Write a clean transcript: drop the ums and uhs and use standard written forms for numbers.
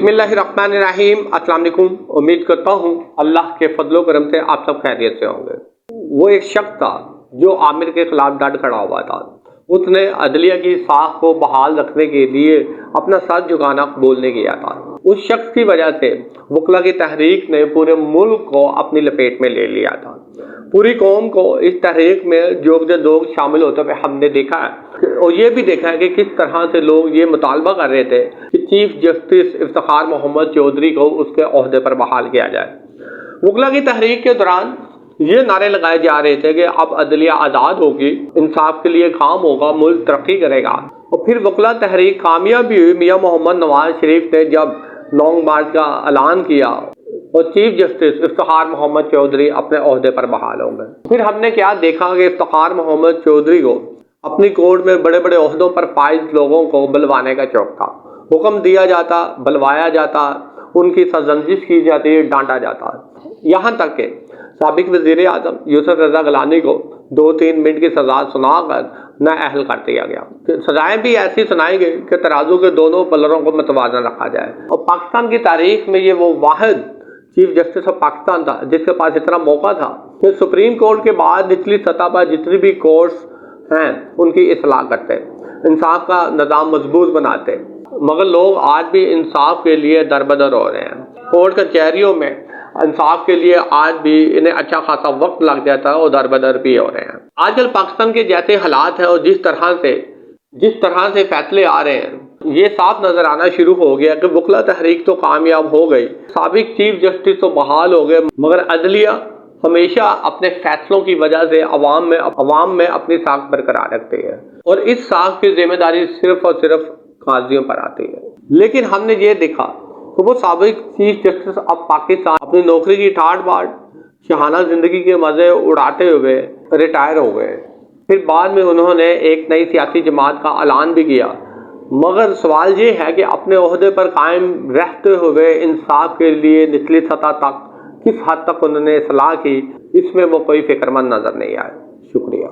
बिस्मिल्लाहिर्रहमानिर्रहीम। अस्सलाम वालेकुम। उम्मीद करता हूँ अल्लाह के फजलो करम से आप सब खैरियत से होंगे। वो एक शख्स था जो आमिर के खिलाफ डट खड़ा हुआ था। उसने अदलिया की साख को बहाल रखने के लिए अपना सर झुकाना कबूल नहीं किया था। उस शख्स की वजह से वकला की तहरीक ने पूरे मुल्क को अपनी लपेट में ले लिया था। पूरी कौम को इस तहरीक में जोग शामिल होते हुए हमने देखा है और ये भी देखा है कि किस तरह से लोग ये मुतालबा कर रहे थे कि चीफ जस्टिस इफ्तिखार मोहम्मद चौधरी को उसके ओहदे पर बहाल किया जाए। वकला की तहरीक के दौरान ये नारे लगाए जा रहे थे कि अब अदलिया आज़ाद होगी, इंसाफ के लिए काम होगा, मुल्क तरक्की करेगा। और फिर वकला तहरीक कामयाब भी हुई। मियाँ मोहम्मद नवाज शरीफ ने जब लॉन्ग मार्च का ऐलान किया और चीफ जस्टिस इफ्तिखार मोहम्मद चौधरी अपने ओहदे पर बहाल हो गए। फिर हमने क्या देखा कि इफ्तिखार मोहम्मद चौधरी को अपनी कोर्ट में बड़े बड़े ओहदों पर फाइज लोगों को बुलवाने का शौक था। हुक्म दिया जाता, बुलवाया जाता, उनकी सरजंशिश की जाती, डांटा जाता। यहाँ तक कि साबिक वज़ीर आज़म यूसुफ रज़ा गिलानी को 2-3 मिनट की सजा सुनाकर नाअहल कर दिया गया। सजाएं भी ऐसी सुनाई गई कि तराजू के दोनों पलरों को मतवाज़न रखा जाए। और पाकिस्तान की तारीख में ये वो वाहिद चीफ जस्टिस ऑफ पाकिस्तान था जिसके पास इतना मौका था कि सुप्रीम कोर्ट के बाद निचली सतह पर जितनी भी कोर्ट्स हैं उनकी इस्लाह करते, इंसाफ का निज़ाम मजबूत बनाते। मगर लोग आज भी इंसाफ के लिए दरबदर हो रहे हैं। कोर्ट कचहरियों में इंसाफ के लिए आज भी इन्हें अच्छा खासा वक्त लग जाता है और दरबदर भी हो रहे हैं। आजकल पाकिस्तान के जैसे हालात हैं और जिस तरह से फैसले आ रहे हैं, ये साफ नजर आना शुरू हो गया कि वकला तहरीक तो कामयाब हो गई, साबिक चीफ जस्टिस तो बहाल हो गए, मगर अदलिया हमेशा अपने फैसलों की वजह से अवाम में अपनी साख बरकरार रखती है और इस साख की जिम्मेदारी सिर्फ और सिर्फ काजियों पर आती है। लेकिन हमने ये देखा कि वो साबिक चीफ जस्टिस ऑफ पाकिस्तान अपनी नौकरी की ठाट बाट शहाना जिंदगी के मजे उड़ाते हुए रिटायर हो गए। फिर बाद में उन्होंने एक नई सियासी जमात का ऐलान भी किया। मगर सवाल ये है कि अपने ओहदे पर कायम रहते हुए इंसाफ के लिए निचली सतह तक किस हद तक उन्होंने इस्लाह की, इसमें वो कोई फिक्रमंद नजर नहीं आए। शुक्रिया।